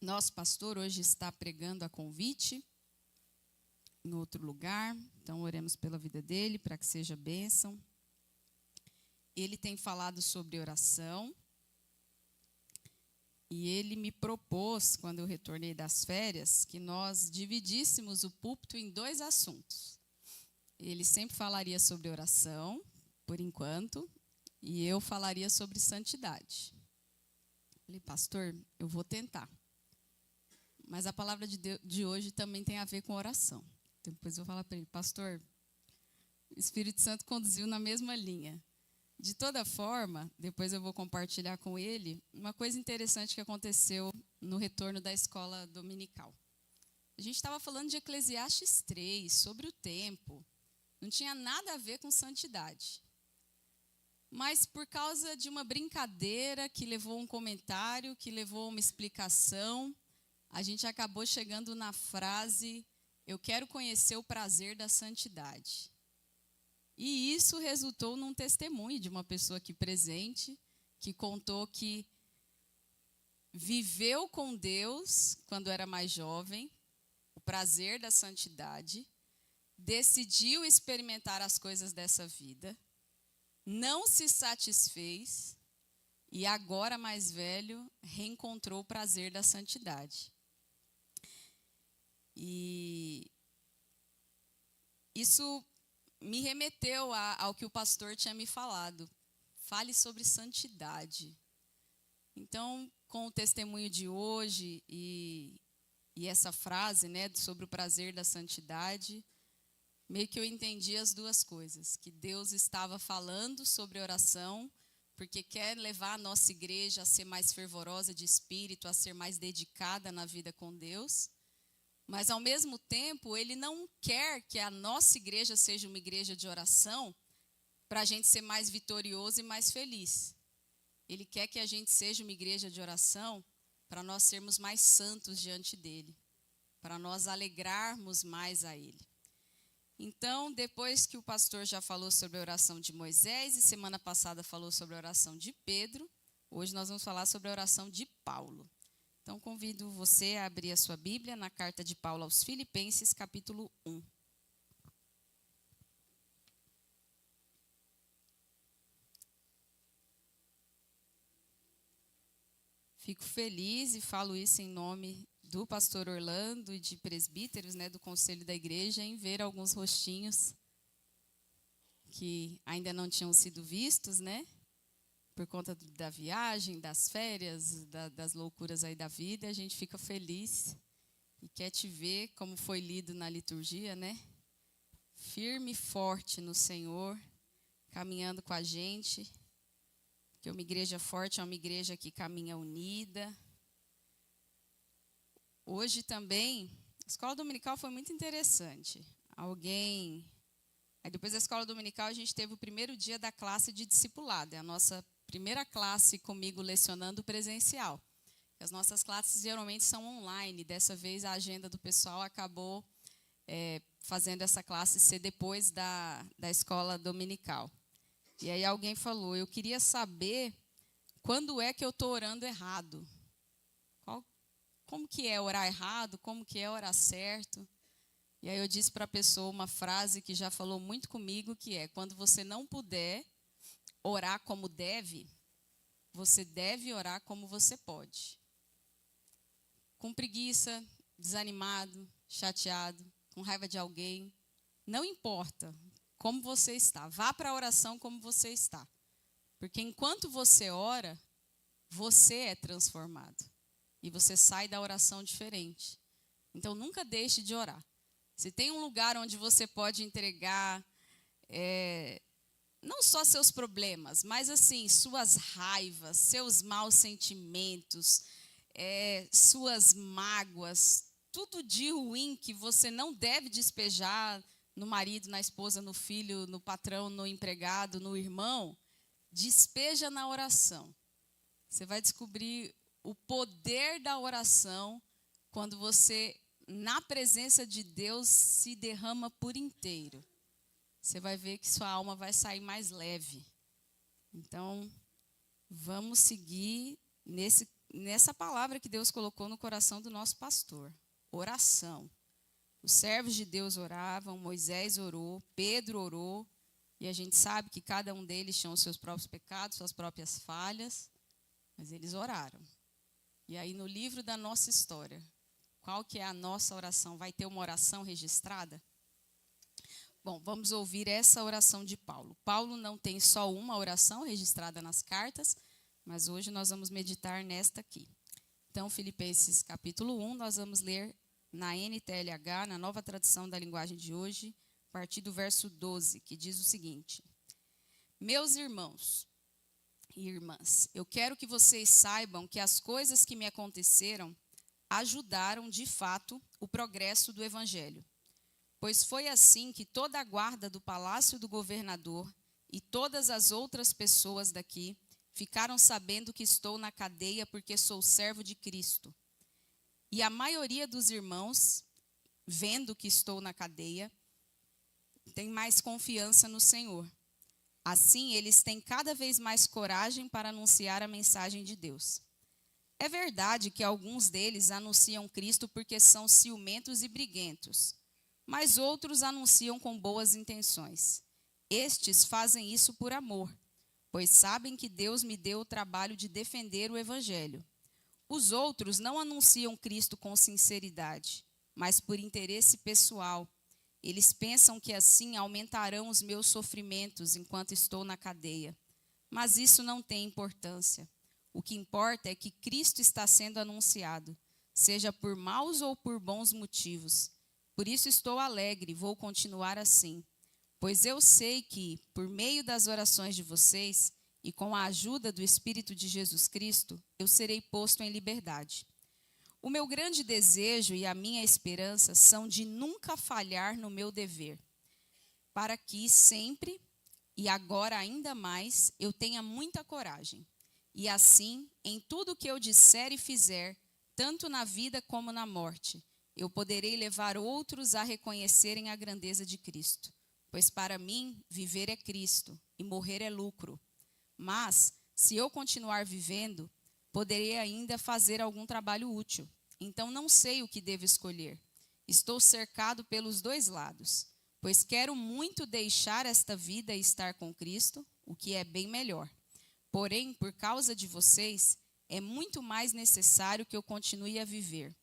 Nosso pastor hoje está pregando a convite em outro lugar, então oremos pela vida dele, para que seja bênção. Ele tem falado sobre oração e ele me propôs, quando eu retornei das férias, que nós dividíssemos o púlpito em 2 assuntos. Ele sempre falaria sobre oração, por enquanto, e eu falaria sobre santidade. Falei, pastor, eu vou tentar. Mas a palavra de hoje também tem a ver com oração. Depois eu vou falar para ele, pastor, o Espírito Santo conduziu na mesma linha. De toda forma, depois eu vou compartilhar com ele uma coisa interessante que aconteceu no retorno da escola dominical. A gente estava falando de Eclesiastes 3, sobre o tempo. Não tinha nada a ver com santidade. Mas por causa de uma brincadeira que levou um comentário, que levou uma explicação, a gente acabou chegando na frase, eu quero conhecer o prazer da santidade. E isso resultou num testemunho de uma pessoa aqui presente, que contou que viveu com Deus quando era mais jovem, o prazer da santidade, decidiu experimentar as coisas dessa vida, não se satisfez e agora mais velho reencontrou o prazer da santidade. E isso me remeteu ao que o pastor tinha me falado. Fale sobre santidade. Então, com o testemunho de hoje e essa frase, né, sobre o prazer da santidade, meio que eu entendi as duas coisas. Que Deus estava falando sobre oração, porque quer levar a nossa igreja a ser mais fervorosa de espírito, a ser mais dedicada na vida com Deus. Mas, ao mesmo tempo, Ele não quer que a nossa igreja seja uma igreja de oração para a gente ser mais vitorioso e mais feliz. Ele quer que a gente seja uma igreja de oração para nós sermos mais santos diante dEle, para nós alegrarmos mais a Ele. Então, depois que o pastor já falou sobre a oração de Moisés e semana passada falou sobre a oração de Pedro, hoje nós vamos falar sobre a oração de Paulo. Então, convido você a abrir a sua Bíblia na carta de Paulo aos Filipenses, capítulo 1. Fico feliz e falo isso em nome do pastor Orlando e de presbíteros, né, do conselho da igreja, em ver alguns rostinhos que ainda não tinham sido vistos, né? Por conta da viagem, das férias, das loucuras aí da vida, a gente fica feliz e quer te ver, como foi lido na liturgia, né? Firme e forte no Senhor, caminhando com a gente, que uma igreja forte é uma igreja que caminha unida. Hoje também, a escola dominical foi muito interessante. Aí depois da escola dominical a gente teve o primeiro dia da classe de discipulado, é a nossa primeira classe comigo lecionando presencial. As nossas classes geralmente são online. Dessa vez a agenda do pessoal acabou fazendo essa classe ser depois da escola dominical. E aí alguém falou, eu queria saber quando é que eu estou orando errado. Como que é orar errado? Como que é orar certo? E aí eu disse para a pessoa uma frase que já falou muito comigo, que é, quando você não puder orar como deve, você deve orar como você pode. Com preguiça, desanimado, chateado, com raiva de alguém, não importa como você está, vá para a oração como você está. Porque enquanto você ora, você é transformado. E você sai da oração diferente. Então nunca deixe de orar. Se tem um lugar onde você pode entregar não só seus problemas, mas assim, suas raivas, seus maus sentimentos, suas mágoas, tudo de ruim que você não deve despejar no marido, na esposa, no filho, no patrão, no empregado, no irmão, despeja na oração. Você vai descobrir o poder da oração quando você, na presença de Deus, se derrama por inteiro. Você vai ver que sua alma vai sair mais leve. Então, vamos seguir nesse nessa palavra que Deus colocou no coração do nosso pastor: oração. Os servos de Deus oravam, Moisés orou, Pedro orou, e a gente sabe que cada um deles tinha os seus próprios pecados, suas próprias falhas, mas eles oraram. E aí no livro da nossa história, qual que é a nossa oração? Vai ter uma oração registrada? Bom, vamos ouvir essa oração de Paulo. Paulo não tem só uma oração registrada nas cartas, mas hoje nós vamos meditar nesta aqui. Então, Filipenses capítulo 1, nós vamos ler na NTLH, na nova tradução da linguagem de hoje, a partir do verso 12, que diz o seguinte: Meus irmãos e irmãs, eu quero que vocês saibam que as coisas que me aconteceram ajudaram, de fato, o progresso do Evangelho. Pois foi assim que toda a guarda do palácio do governador e todas as outras pessoas daqui ficaram sabendo que estou na cadeia porque sou servo de Cristo. E a maioria dos irmãos, vendo que estou na cadeia, tem mais confiança no Senhor. Assim, eles têm cada vez mais coragem para anunciar a mensagem de Deus. É verdade que alguns deles anunciam Cristo porque são ciumentos e briguentos, mas outros anunciam com boas intenções. Estes fazem isso por amor, pois sabem que Deus me deu o trabalho de defender o Evangelho. Os outros não anunciam Cristo com sinceridade, mas por interesse pessoal. Eles pensam que assim aumentarão os meus sofrimentos enquanto estou na cadeia. Mas isso não tem importância. O que importa é que Cristo está sendo anunciado, seja por maus ou por bons motivos. Por isso estou alegre e vou continuar assim, pois eu sei que, por meio das orações de vocês e com a ajuda do Espírito de Jesus Cristo, eu serei posto em liberdade. O meu grande desejo e a minha esperança são de nunca falhar no meu dever, para que sempre, e agora ainda mais, eu tenha muita coragem. E assim, em tudo que eu disser e fizer, tanto na vida como na morte, eu poderei levar outros a reconhecerem a grandeza de Cristo. Pois para mim, viver é Cristo e morrer é lucro. Mas, se eu continuar vivendo, poderei ainda fazer algum trabalho útil. Então não sei o que devo escolher. Estou cercado pelos dois lados, pois quero muito deixar esta vida e estar com Cristo, o que é bem melhor. Porém, por causa de vocês, é muito mais necessário que eu continue a viver.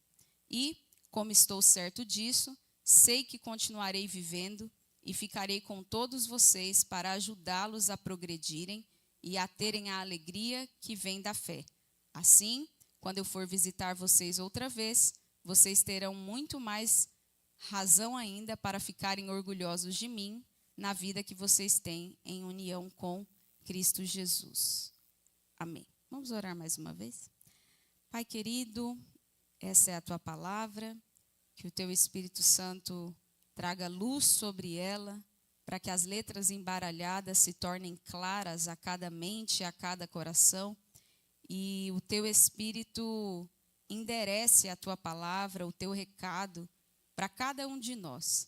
E, como estou certo disso, sei que continuarei vivendo e ficarei com todos vocês para ajudá-los a progredirem e a terem a alegria que vem da fé. Assim, quando eu for visitar vocês outra vez, vocês terão muito mais razão ainda para ficarem orgulhosos de mim na vida que vocês têm em união com Cristo Jesus. Amém. Vamos orar mais uma vez? Pai querido, essa é a tua palavra, que o teu Espírito Santo traga luz sobre ela, para que as letras embaralhadas se tornem claras a cada mente, a cada coração, e o teu Espírito enderece a tua palavra, o teu recado, para cada um de nós.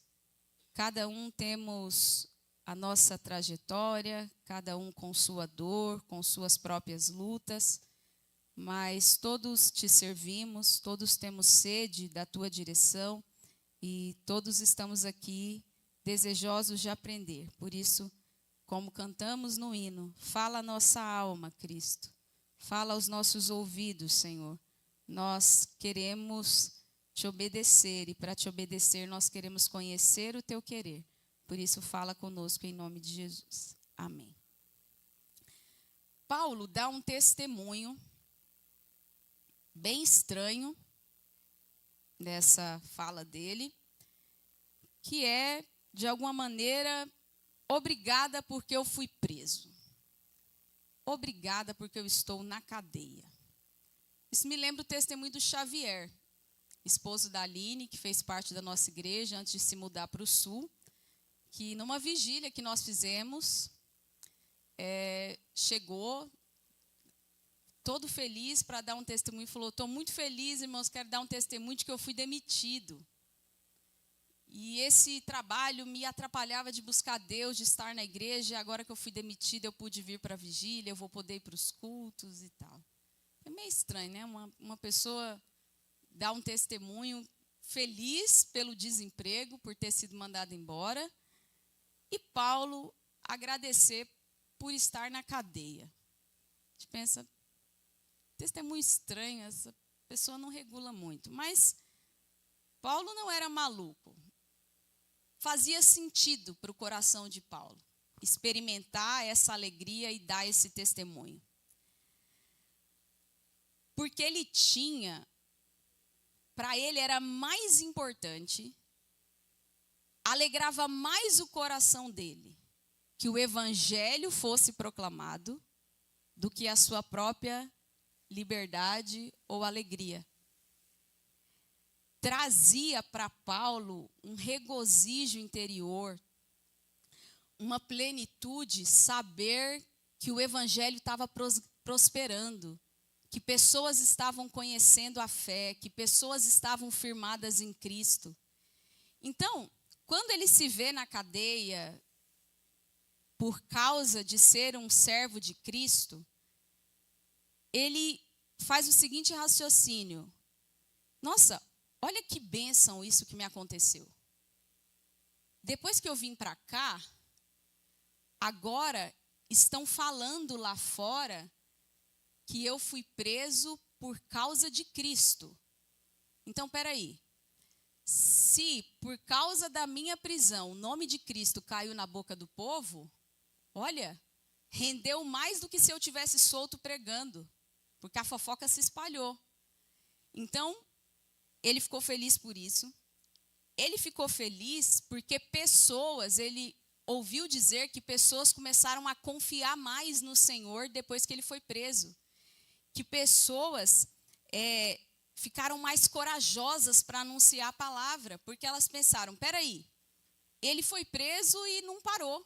Cada um temos a nossa trajetória, cada um com sua dor, com suas próprias lutas, mas todos te servimos, todos temos sede da tua direção e todos estamos aqui desejosos de aprender. Por isso, como cantamos no hino, fala a nossa alma, Cristo, fala aos nossos ouvidos, Senhor. Nós queremos te obedecer e para te obedecer nós queremos conhecer o teu querer. Por isso, fala conosco em nome de Jesus. Amém. Paulo dá um testemunho bem estranho nessa fala dele, que é, de alguma maneira, obrigada porque eu fui preso. Obrigada porque eu estou na cadeia. Isso me lembra o testemunho do Xavier, esposo da Aline, que fez parte da nossa igreja antes de se mudar para o sul, que numa vigília que nós fizemos, chegou todo feliz para dar um testemunho e falou: estou muito feliz, irmãos, quero dar um testemunho de que eu fui demitido. E esse trabalho me atrapalhava de buscar Deus, de estar na igreja, e agora que eu fui demitido eu pude vir para a vigília, eu vou poder ir para os cultos e tal. É meio estranho, né? Uma pessoa dá um testemunho feliz pelo desemprego, por ter sido mandado embora, e Paulo agradecer por estar na cadeia. A gente pensa, testemunho estranho, essa pessoa não regula muito. Mas Paulo não era maluco. Fazia sentido para o coração de Paulo experimentar essa alegria e dar esse testemunho. Porque ele tinha, para ele era mais importante, alegrava mais o coração dele, que o evangelho fosse proclamado, do que a sua própria liberdade ou alegria. Trazia para Paulo um regozijo interior, uma plenitude, saber que o evangelho estava prosperando, que pessoas estavam conhecendo a fé, que pessoas estavam firmadas em Cristo. Então, quando ele se vê na cadeia, por causa de ser um servo de Cristo, ele faz o seguinte raciocínio: nossa, olha que bênção isso que me aconteceu. Depois que eu vim para cá, agora estão falando lá fora que eu fui preso por causa de Cristo. Então, espera aí. Se por causa da minha prisão o nome de Cristo caiu na boca do povo, olha, rendeu mais do que se eu tivesse solto pregando, porque a fofoca se espalhou. Então, ele ficou feliz por isso. Ele ficou feliz porque ele ouviu dizer que pessoas começaram a confiar mais no Senhor depois que ele foi preso. Que pessoas ficaram mais corajosas para anunciar a palavra, porque elas pensaram, peraí, ele foi preso e não parou,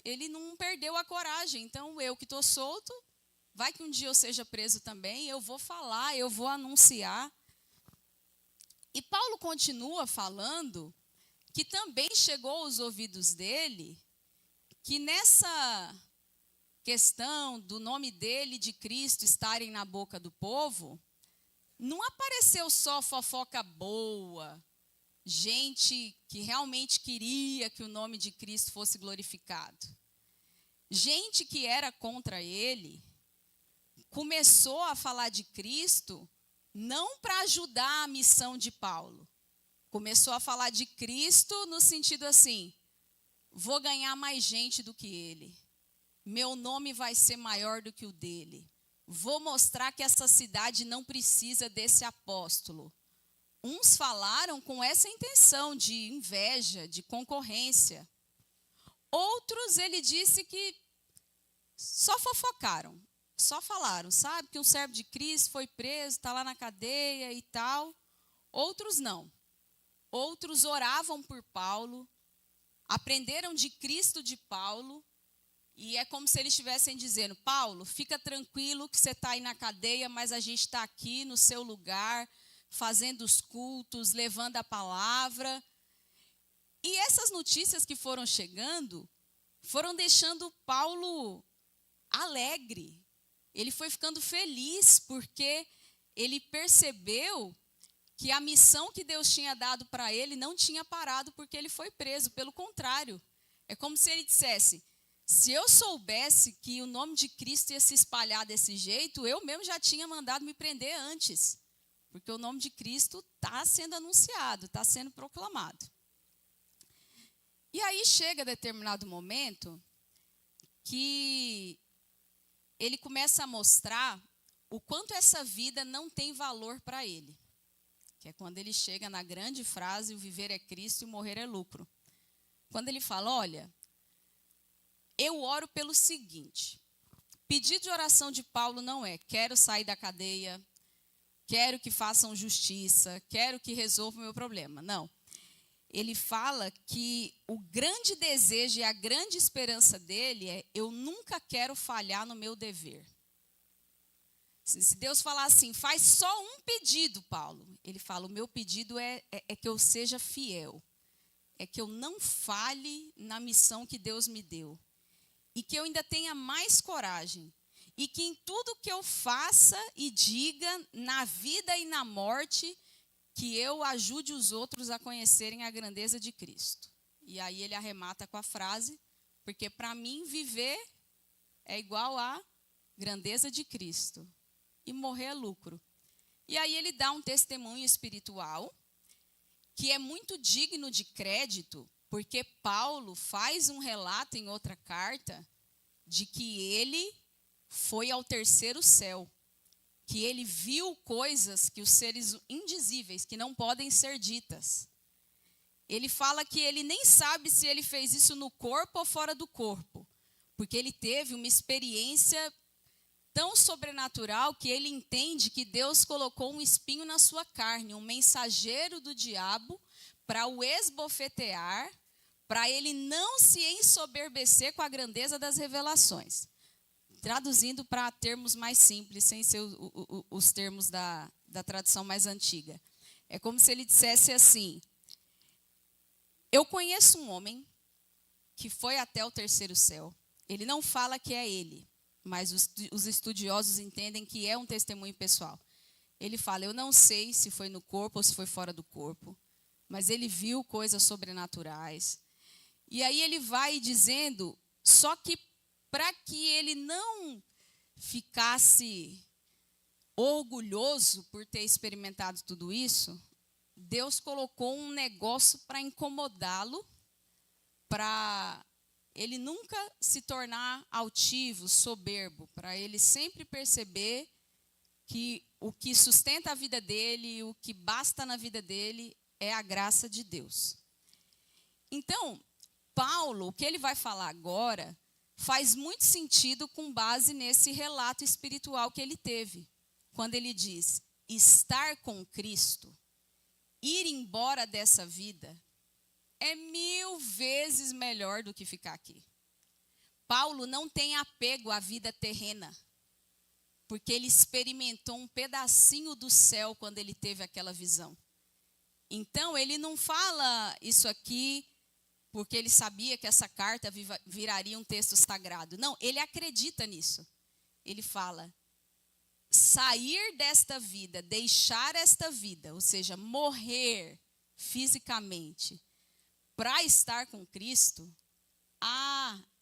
ele não perdeu a coragem, então eu que estou solto, vai que um dia eu seja preso também, eu vou falar, eu vou anunciar. E Paulo continua falando que também chegou aos ouvidos dele, que nessa questão do nome dele, de Cristo, estarem na boca do povo, não apareceu só fofoca boa, gente que realmente queria que o nome de Cristo fosse glorificado. Gente que era contra ele começou a falar de Cristo não para ajudar a missão de Paulo. Começou a falar de Cristo no sentido assim, vou ganhar mais gente do que ele. Meu nome vai ser maior do que o dele. Vou mostrar que essa cidade não precisa desse apóstolo. Uns falaram com essa intenção de inveja, de concorrência. Outros, ele disse que só fofocaram, só falaram, sabe? Que um servo de Cristo foi preso, está lá na cadeia e tal. Outros não. Outros oravam por Paulo, aprenderam de Cristo de Paulo, e é como se eles estivessem dizendo, Paulo, fica tranquilo que você está aí na cadeia, mas a gente está aqui no seu lugar, fazendo os cultos, levando a palavra. E essas notícias que foram chegando, foram deixando Paulo alegre. Ele foi ficando feliz, porque ele percebeu que a missão que Deus tinha dado para ele não tinha parado porque ele foi preso. Pelo contrário, é como se ele dissesse, se eu soubesse que o nome de Cristo ia se espalhar desse jeito, eu mesmo já tinha mandado me prender antes. Porque o nome de Cristo está sendo anunciado, está sendo proclamado. E aí chega determinado momento que ele começa a mostrar o quanto essa vida não tem valor para ele. Que é quando ele chega na grande frase, o viver é Cristo e o morrer é lucro. Quando ele fala, olha, eu oro pelo seguinte, pedido de oração de Paulo não é, quero sair da cadeia, quero que façam justiça, quero que resolvam o meu problema. Não. Ele fala que o grande desejo e a grande esperança dele é, eu nunca quero falhar no meu dever. Se Deus falar assim, faz só um pedido, Paulo. Ele fala, o meu pedido é que eu seja fiel. É que eu não falhe na missão que Deus me deu. E que eu ainda tenha mais coragem. e que em tudo que eu faça e diga, na vida e na morte, que eu ajude os outros a conhecerem a grandeza de Cristo. E aí ele arremata com a frase, porque para mim viver é igual a grandeza de Cristo e morrer é lucro. E aí ele dá um testemunho espiritual que é muito digno de crédito, porque Paulo faz um relato em outra carta de que ele foi ao terceiro céu, que ele viu coisas que os seres indizíveis, que não podem ser ditas. Ele fala que ele nem sabe se ele fez isso no corpo ou fora do corpo, porque ele teve uma experiência tão sobrenatural que ele entende que Deus colocou um espinho na sua carne, um mensageiro do diabo para o esbofetear, para ele não se ensoberbecer com a grandeza das revelações. Traduzindo para termos mais simples, sem ser os termos da tradução mais antiga. É como se ele dissesse assim: eu conheço um homem que foi até o terceiro céu. Ele não fala que é ele, mas os estudiosos entendem que é um testemunho pessoal. Ele fala, eu não sei se foi no corpo ou se foi fora do corpo, mas ele viu coisas sobrenaturais. E aí ele vai dizendo, só que para que ele não ficasse orgulhoso por ter experimentado tudo isso, Deus colocou um negócio para incomodá-lo, para ele nunca se tornar altivo, soberbo, para ele sempre perceber que o que sustenta a vida dele, o que basta na vida dele é a graça de Deus. Então, Paulo, o que ele vai falar agora, faz muito sentido com base nesse relato espiritual que ele teve. Quando ele diz, estar com Cristo, ir embora dessa vida, é 1000 vezes melhor do que ficar aqui. Paulo não tem apego à vida terrena, porque ele experimentou um pedacinho do céu quando ele teve aquela visão. Então, ele não fala isso aqui porque ele sabia que essa carta viraria um texto sagrado. Não, ele acredita nisso. Ele fala, sair desta vida, deixar esta vida, ou seja, morrer fisicamente, para estar com Cristo,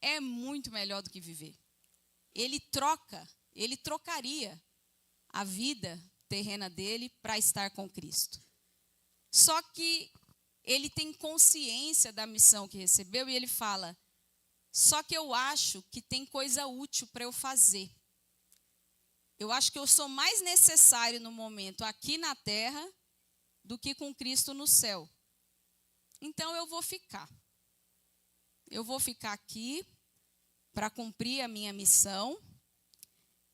é muito melhor do que viver. Ele trocaria a vida terrena dele para estar com Cristo. Só que ele tem consciência da missão que recebeu e ele fala, só que eu acho que tem coisa útil para eu fazer. Eu acho que eu sou mais necessário no momento aqui na terra do que com Cristo no céu. Então eu vou ficar. Eu vou ficar aqui para cumprir a minha missão.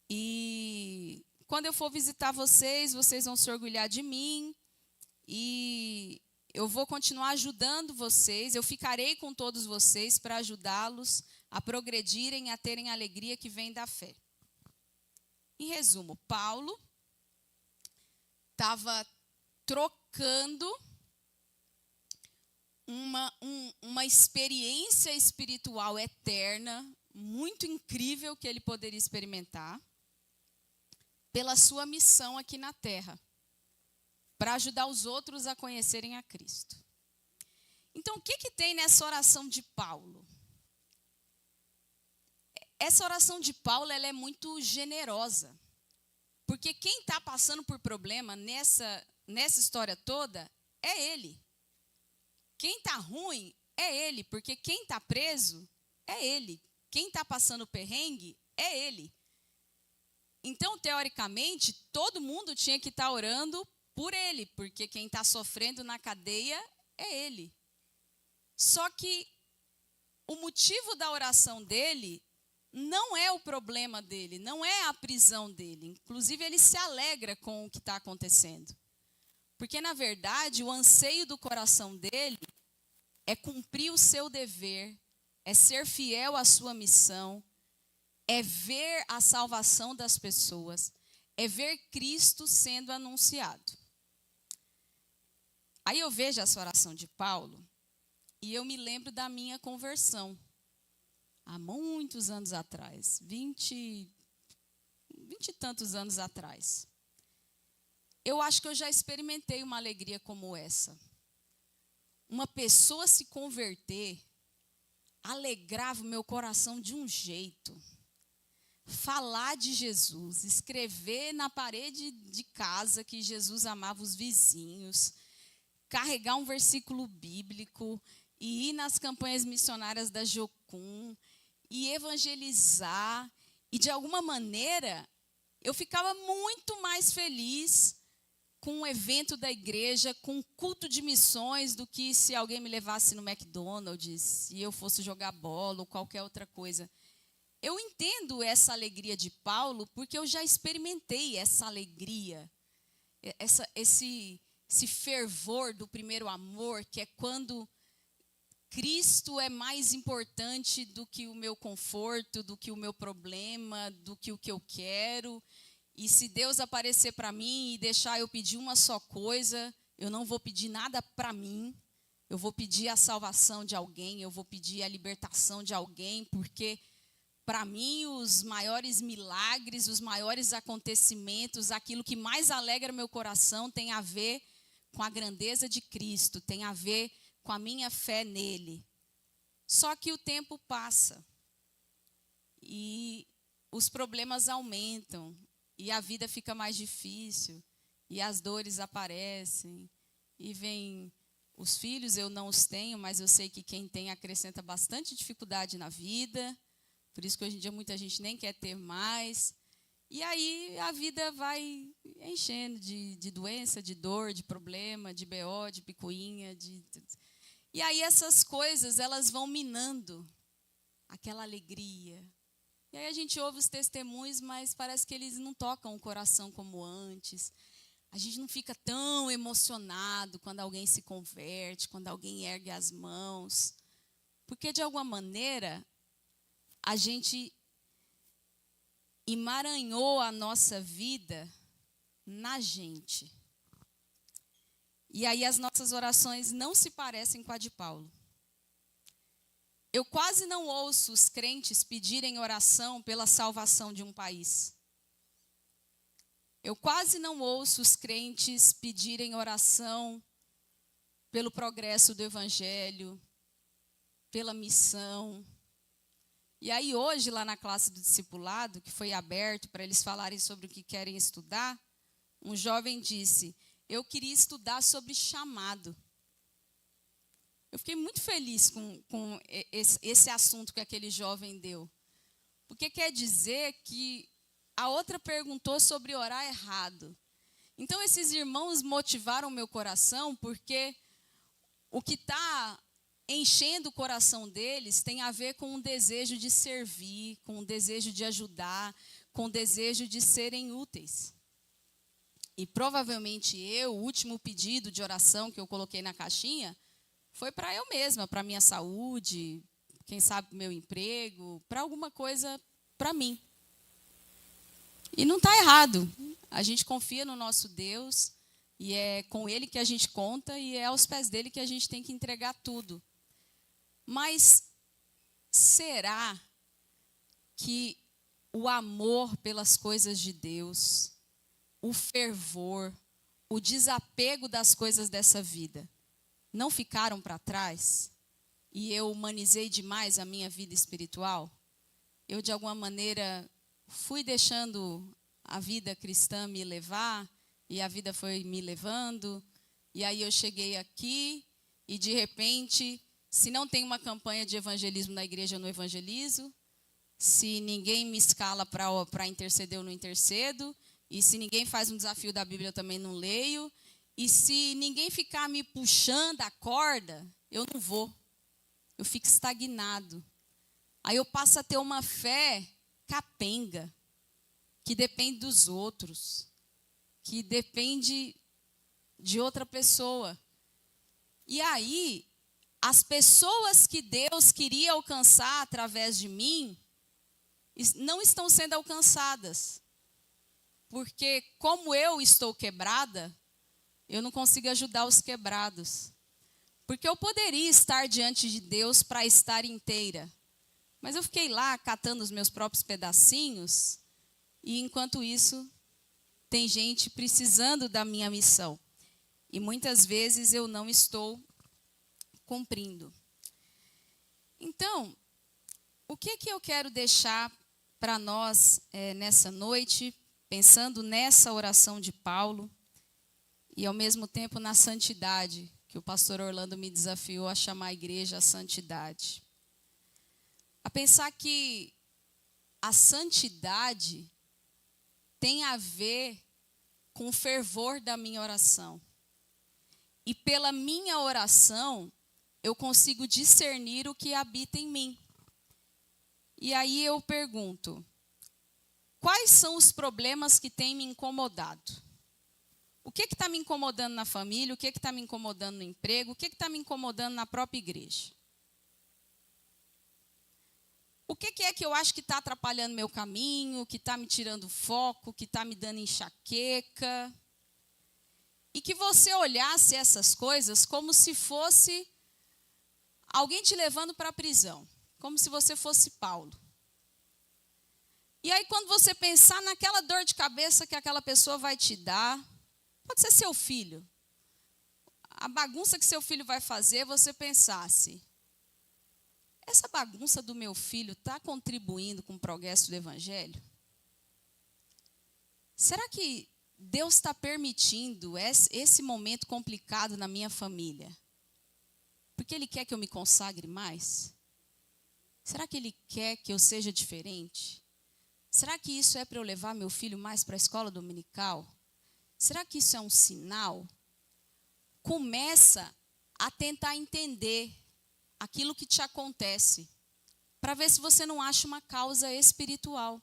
E quando eu for visitar vocês, vocês vão se orgulhar de mim. E eu vou continuar ajudando vocês. Eu ficarei com todos vocês para ajudá-los a progredirem, a terem a alegria que vem da fé. Em resumo, Paulo estava trocando uma experiência espiritual eterna, muito incrível que ele poderia experimentar, pela sua missão aqui na terra, para ajudar os outros a conhecerem a Cristo. Então, o que tem nessa oração de Paulo? Essa oração de Paulo ela é muito generosa, porque quem está passando por problema nessa história toda é ele. Quem está ruim é ele, porque quem está preso é ele. Quem está passando perrengue é ele. Então, teoricamente, todo mundo tinha que estar orando por ele, porque quem está sofrendo na cadeia é ele. Só que o motivo da oração dele não é o problema dele, não é a prisão dele. Inclusive, ele se alegra com o que está acontecendo. Porque, na verdade, o anseio do coração dele é cumprir o seu dever, é ser fiel à sua missão, é ver a salvação das pessoas, é ver Cristo sendo anunciado. Aí eu vejo essa oração de Paulo e eu me lembro da minha conversão. Há muitos anos atrás, 20 e tantos anos atrás. Eu acho que eu já experimentei uma alegria como essa. Uma pessoa se converter alegrava o meu coração de um jeito. Falar de Jesus, escrever na parede de casa que Jesus amava os vizinhos, carregar um versículo bíblico e ir nas campanhas missionárias da Jocum e evangelizar. E, de alguma maneira, eu ficava muito mais feliz com um evento da igreja, com um culto de missões, do que se alguém me levasse no McDonald's, se eu fosse jogar bola ou qualquer outra coisa. Eu entendo essa alegria de Paulo, porque eu já experimentei essa alegria, esse fervor do primeiro amor, que é quando Cristo é mais importante do que o meu conforto, do que o meu problema, do que o que eu quero. E se Deus aparecer para mim e deixar eu pedir uma só coisa, eu não vou pedir nada para mim, eu vou pedir a salvação de alguém, eu vou pedir a libertação de alguém, porque para mim os maiores milagres, os maiores acontecimentos, aquilo que mais alegra meu coração tem a ver com a grandeza de Cristo, tem a ver com a minha fé nele. Só que o tempo passa e os problemas aumentam e a vida fica mais difícil e as dores aparecem e vem os filhos. Eu não os tenho, mas eu sei que quem tem acrescenta bastante dificuldade na vida. Por isso que hoje em dia muita gente nem quer ter mais. E aí a vida vai enchendo de doença, de dor, de problema, de BO, de picuinha. E aí essas coisas, elas vão minando aquela alegria. E aí a gente ouve os testemunhos, mas parece que eles não tocam o coração como antes. A gente não fica tão emocionado quando alguém se converte, quando alguém ergue as mãos. Porque, de alguma maneira, a gente emaranhou a nossa vida na gente. E aí as nossas orações não se parecem com a de Paulo. Eu quase não ouço os crentes pedirem oração pela salvação de um país. Eu quase não ouço os crentes pedirem oração pelo progresso do evangelho, pela missão. E aí hoje, lá na classe do discipulado, que foi aberto para eles falarem sobre o que querem estudar, um jovem disse: eu queria estudar sobre chamado. Eu fiquei muito feliz com esse assunto que aquele jovem deu. Porque quer dizer que a outra perguntou sobre orar errado. Então, esses irmãos motivaram meu coração, porque o que está enchendo o coração deles tem a ver com um desejo de servir, com um desejo de ajudar, com um desejo de serem úteis. E provavelmente o último pedido de oração que eu coloquei na caixinha foi para eu mesma, para a minha saúde, quem sabe para o meu emprego, para alguma coisa para mim. E não está errado. A gente confia no nosso Deus e é com Ele que a gente conta e é aos pés dele que a gente tem que entregar tudo. Mas será que o amor pelas coisas de Deus, o fervor, o desapego das coisas dessa vida, não ficaram para trás? E eu humanizei demais a minha vida espiritual? Eu, de alguma maneira, fui deixando a vida cristã me levar, e a vida foi me levando, e aí eu cheguei aqui, e de repente, se não tem uma campanha de evangelismo na igreja, eu não evangelizo. Se ninguém me escala para interceder, eu não intercedo. E se ninguém faz um desafio da Bíblia, eu também não leio. E se ninguém ficar me puxando a corda, eu não vou. Eu fico estagnado. Aí eu passo a ter uma fé capenga, que depende dos outros, que depende de outra pessoa. E aí, as pessoas que Deus queria alcançar através de mim não estão sendo alcançadas. Porque como eu estou quebrada, eu não consigo ajudar os quebrados. Porque eu poderia estar diante de Deus para estar inteira. Mas eu fiquei lá catando os meus próprios pedacinhos E enquanto isso, tem gente precisando da minha missão. E muitas vezes eu não estou cumprindo. Então, o que eu quero deixar para nós nessa noite, pensando nessa oração de Paulo e ao mesmo tempo na santidade, que o pastor Orlando me desafiou a chamar a igreja à santidade. A pensar que a santidade tem a ver com o fervor da minha oração. E pela minha oração, eu consigo discernir o que habita em mim. E aí eu pergunto, quais são os problemas que têm me incomodado? O que está me incomodando na família? O que está me incomodando no emprego? O que está me incomodando na própria igreja? O que é que eu acho que está atrapalhando meu caminho, que está me tirando foco, que está me dando enxaqueca? E que você olhasse essas coisas como se fosse alguém te levando para a prisão, como se você fosse Paulo. E aí, quando você pensar naquela dor de cabeça que aquela pessoa vai te dar, pode ser seu filho. A bagunça que seu filho vai fazer, você pensasse, essa bagunça do meu filho está contribuindo com o progresso do evangelho? Será que Deus está permitindo esse momento complicado na minha família? Porque Ele quer que eu me consagre mais? Será que Ele quer que eu seja diferente? Será que isso é para eu levar meu filho mais para a escola dominical? Será que isso é um sinal? Começa a tentar entender aquilo que te acontece, para ver se você não acha uma causa espiritual.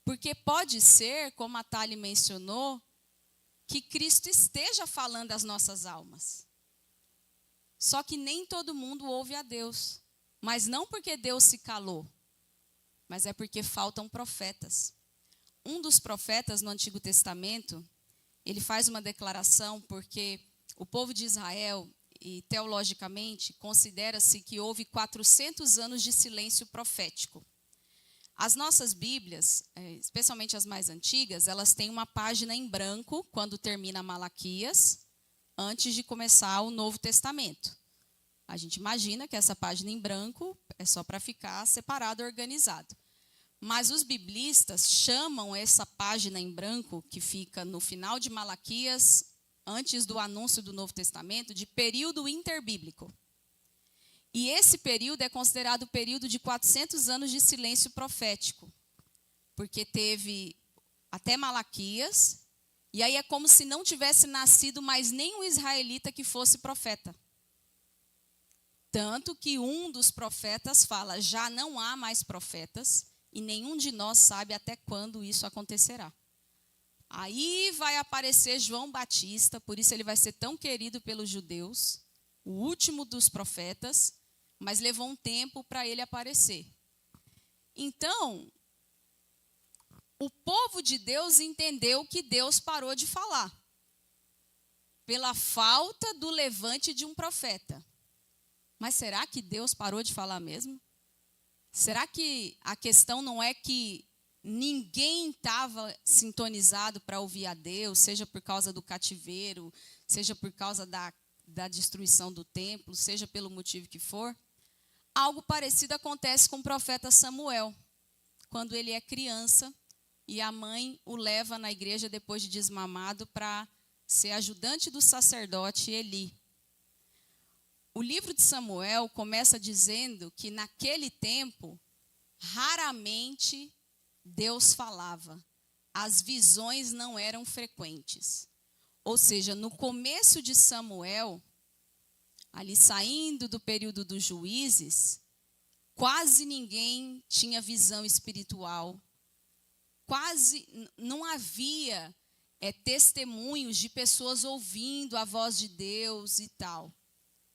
Porque pode ser, como a Thali mencionou, que Cristo esteja falando às nossas almas. Só que nem todo mundo ouve a Deus. Mas não porque Deus se calou, mas é porque faltam profetas. Um dos profetas no Antigo Testamento, ele faz uma declaração porque o povo de Israel, e teologicamente, considera-se que houve 400 anos de silêncio profético. As nossas Bíblias, especialmente as mais antigas, elas têm uma página em branco quando termina Malaquias, antes de começar o Novo Testamento. A gente imagina que essa página em branco é só para ficar separado, organizado. Mas os biblistas chamam essa página em branco, que fica no final de Malaquias, antes do anúncio do Novo Testamento, de período interbíblico. E esse período é considerado o período de 400 anos de silêncio profético, porque teve até Malaquias, e aí é como se não tivesse nascido mais nenhum israelita que fosse profeta. Tanto que um dos profetas fala, já não há mais profetas, e nenhum de nós sabe até quando isso acontecerá. Aí vai aparecer João Batista, por isso ele vai ser tão querido pelos judeus, o último dos profetas, mas levou um tempo para ele aparecer. Então, o povo de Deus entendeu que Deus parou de falar, pela falta do levante de um profeta. Mas será que Deus parou de falar mesmo? Será que a questão não é que ninguém estava sintonizado para ouvir a Deus, seja por causa do cativeiro, seja por causa da destruição do templo, seja pelo motivo que for? Algo parecido acontece com o profeta Samuel, quando ele é criança e a mãe o leva na igreja depois de desmamado para ser ajudante do sacerdote Eli. O livro de Samuel começa dizendo que naquele tempo, raramente Deus falava, as visões não eram frequentes. Ou seja, no começo de Samuel, ali saindo do período dos juízes, quase ninguém tinha visão espiritual. Quase não havia testemunhos de pessoas ouvindo a voz de Deus e tal.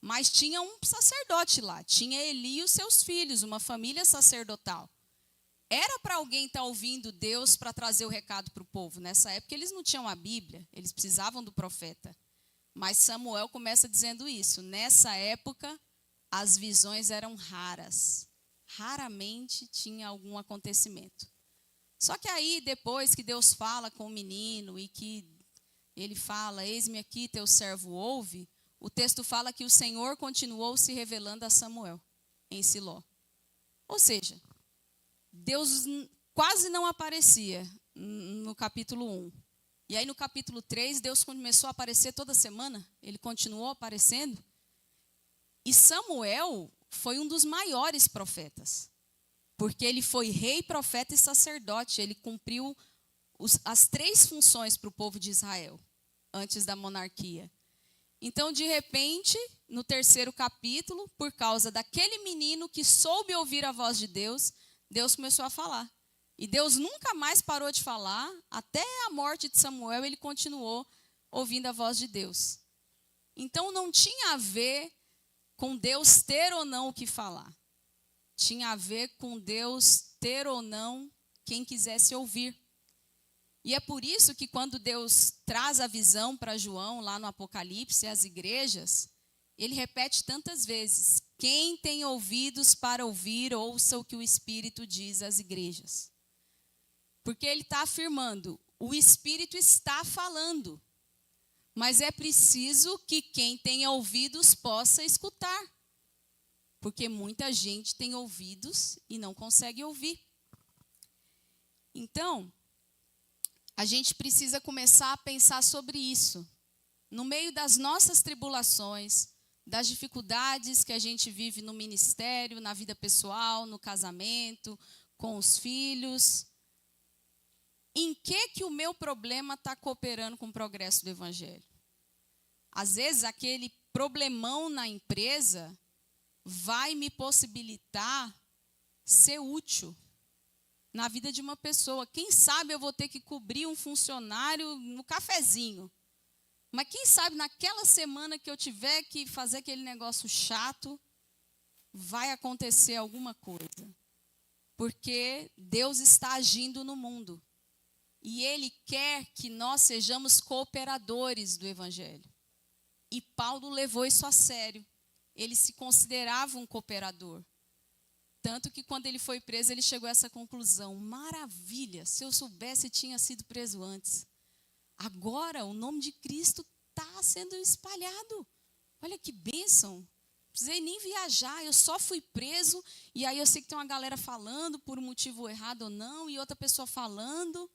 Mas tinha um sacerdote lá, tinha Eli e os seus filhos, uma família sacerdotal. Era para alguém estar ouvindo Deus para trazer o recado para o povo. Nessa época eles não tinham a Bíblia, eles precisavam do profeta. Mas Samuel começa dizendo isso. Nessa época, as visões eram raras. Raramente tinha algum acontecimento. Só que aí, depois que Deus fala com o menino e que ele fala, eis-me aqui, teu servo ouve, o texto fala que o Senhor continuou se revelando a Samuel em Siló. Ou seja, Deus quase não aparecia no capítulo 1. E aí no capítulo 3, Deus começou a aparecer toda semana, ele continuou aparecendo. E Samuel foi um dos maiores profetas, porque ele foi rei, profeta e sacerdote. Ele cumpriu as 3 funções para o povo de Israel, antes da monarquia. Então, de repente, no 3º capítulo, por causa daquele menino que soube ouvir a voz de Deus, Deus começou a falar. E Deus nunca mais parou de falar, até a morte de Samuel, ele continuou ouvindo a voz de Deus. Então, não tinha a ver com Deus ter ou não o que falar. Tinha a ver com Deus ter ou não quem quisesse ouvir. E é por isso que quando Deus traz a visão para João, lá no Apocalipse, as igrejas, ele repete tantas vezes: quem tem ouvidos para ouvir, ouça o que o Espírito diz às igrejas. Porque ele está afirmando, o Espírito está falando, mas é preciso que quem tem ouvidos possa escutar. Porque muita gente tem ouvidos e não consegue ouvir. Então, a gente precisa começar a pensar sobre isso. No meio das nossas tribulações, das dificuldades que a gente vive no ministério, na vida pessoal, no casamento, com os filhos, em que o meu problema está cooperando com o progresso do Evangelho? Às vezes, aquele problemão na empresa vai me possibilitar ser útil na vida de uma pessoa. Quem sabe eu vou ter que cobrir um funcionário no cafezinho. Mas quem sabe naquela semana que eu tiver que fazer aquele negócio chato, vai acontecer alguma coisa. Porque Deus está agindo no mundo. E Ele quer que nós sejamos cooperadores do Evangelho. E Paulo levou isso a sério. Ele se considerava um cooperador. Tanto que quando ele foi preso, ele chegou a essa conclusão: maravilha, se eu soubesse, tinha sido preso antes. Agora o nome de Cristo está sendo espalhado. Olha que bênção. Não precisei nem viajar, eu só fui preso. E aí eu sei que tem uma galera falando por um motivo errado ou não, e outra pessoa falando.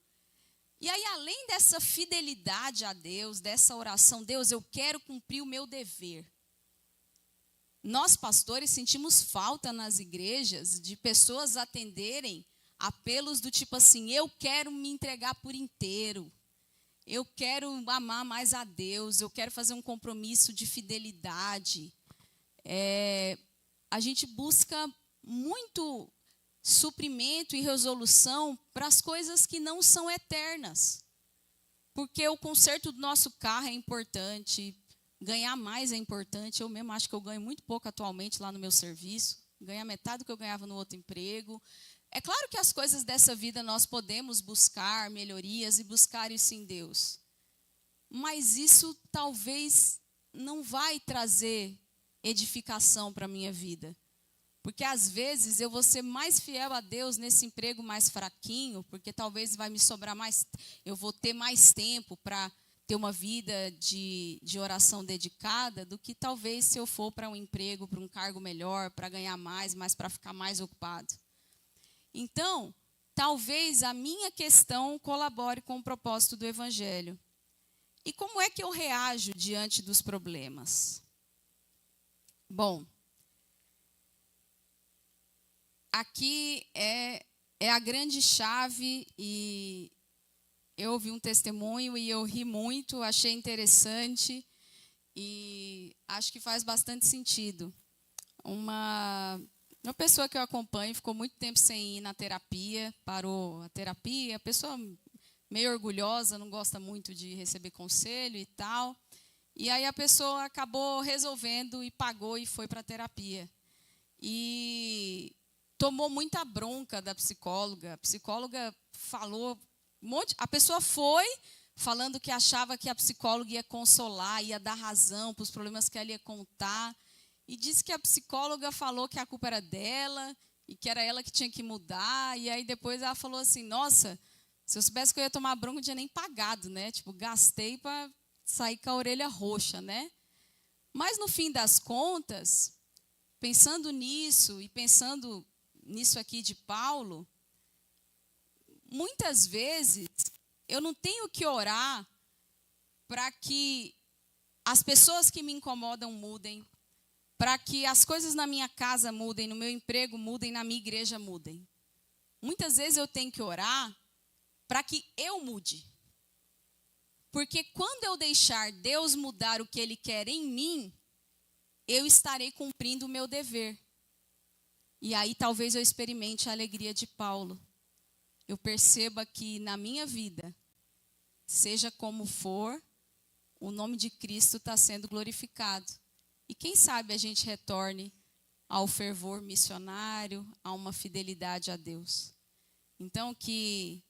E aí, além dessa fidelidade a Deus, dessa oração, Deus, eu quero cumprir o meu dever. Nós, pastores, sentimos falta nas igrejas de pessoas atenderem apelos do tipo assim: eu quero me entregar por inteiro, eu quero amar mais a Deus, eu quero fazer um compromisso de fidelidade. A gente busca muito suprimento e resolução para as coisas que não são eternas. Porque o conserto do nosso carro é importante, ganhar mais é importante. Eu mesmo acho que eu ganho muito pouco atualmente lá no meu serviço, ganhar metade do que eu ganhava no outro emprego. É claro que as coisas dessa vida nós podemos buscar melhorias e buscar isso em Deus. Mas isso talvez não vai trazer edificação para a minha vida. Porque às vezes eu vou ser mais fiel a Deus nesse emprego mais fraquinho, porque talvez vai me sobrar mais, eu vou ter mais tempo para ter uma vida de oração dedicada, do que talvez se eu for para um emprego, para um cargo melhor, para ganhar mais, mas para ficar mais ocupado. Então, talvez a minha questão colabore com o propósito do Evangelho. E como é que eu reajo diante dos problemas? Bom, aqui é a grande chave, e eu ouvi um testemunho e eu ri muito, achei interessante e acho que faz bastante sentido. Uma pessoa que eu acompanho ficou muito tempo sem ir na terapia, parou a terapia, a pessoa meio orgulhosa, não gosta muito de receber conselho e tal. E aí a pessoa acabou resolvendo e pagou e foi para a terapia. E tomou muita bronca da psicóloga. A psicóloga falou a pessoa foi falando que achava que a psicóloga ia consolar, ia dar razão para os problemas que ela ia contar. E disse que a psicóloga falou que a culpa era dela, e que era ela que tinha que mudar. E aí depois ela falou assim, nossa, se eu soubesse que eu ia tomar bronca, não tinha nem pagado, né? Tipo, gastei para sair com a orelha roxa, né? Mas no fim das contas, pensando nisso e pensando nisso aqui de Paulo, muitas vezes eu não tenho que orar para que as pessoas que me incomodam mudem, para que as coisas na minha casa mudem, no meu emprego mudem, na minha igreja mudem. Muitas vezes eu tenho que orar para que eu mude. Porque quando eu deixar Deus mudar o que Ele quer em mim, eu estarei cumprindo o meu dever. E aí talvez eu experimente a alegria de Paulo. Eu perceba que na minha vida, seja como for, o nome de Cristo está sendo glorificado. E quem sabe a gente retorne ao fervor missionário, a uma fidelidade a Deus. Então, que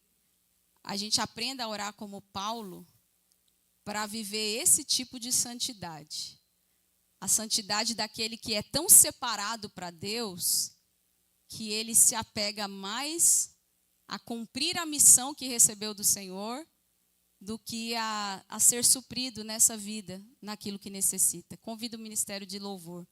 a gente aprenda a orar como Paulo para viver esse tipo de santidade. A santidade daquele que é tão separado para Deus, que ele se apega mais a cumprir a missão que recebeu do Senhor, do que a ser suprido nessa vida, naquilo que necessita. Convido o ministério de louvor